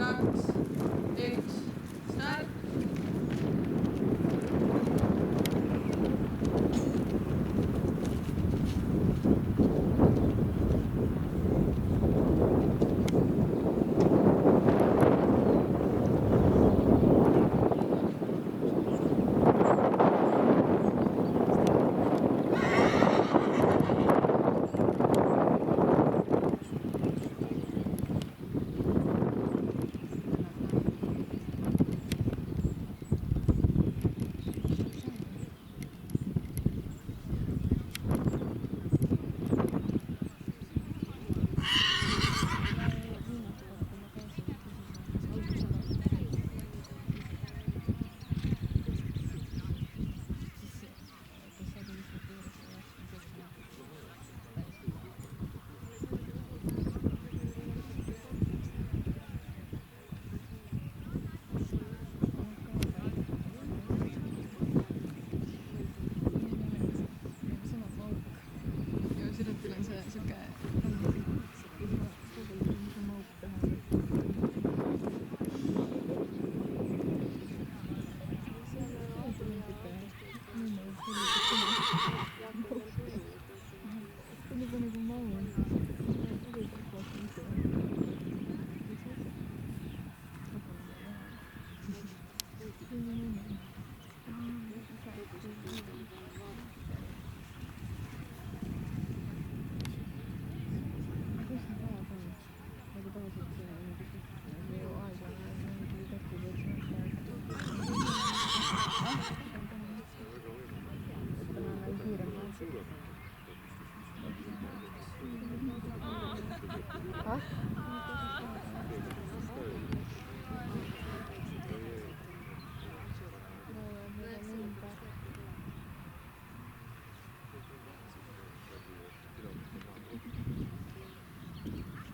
kaks, üks, start.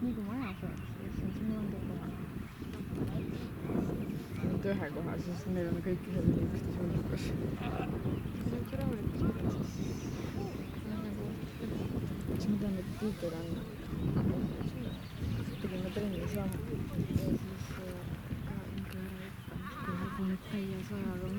nii kui maja saaks, siis on siin mõnda koha. Nüüd ühe koha, siis meil on kõik ühed inimeste suundukas. See on üks rahulikus mõttes. Siis ma tean, et tiitel on. Tegime trenni saama. Ja siis ka ümber ära õppanud. Kui nüüd täie sajaga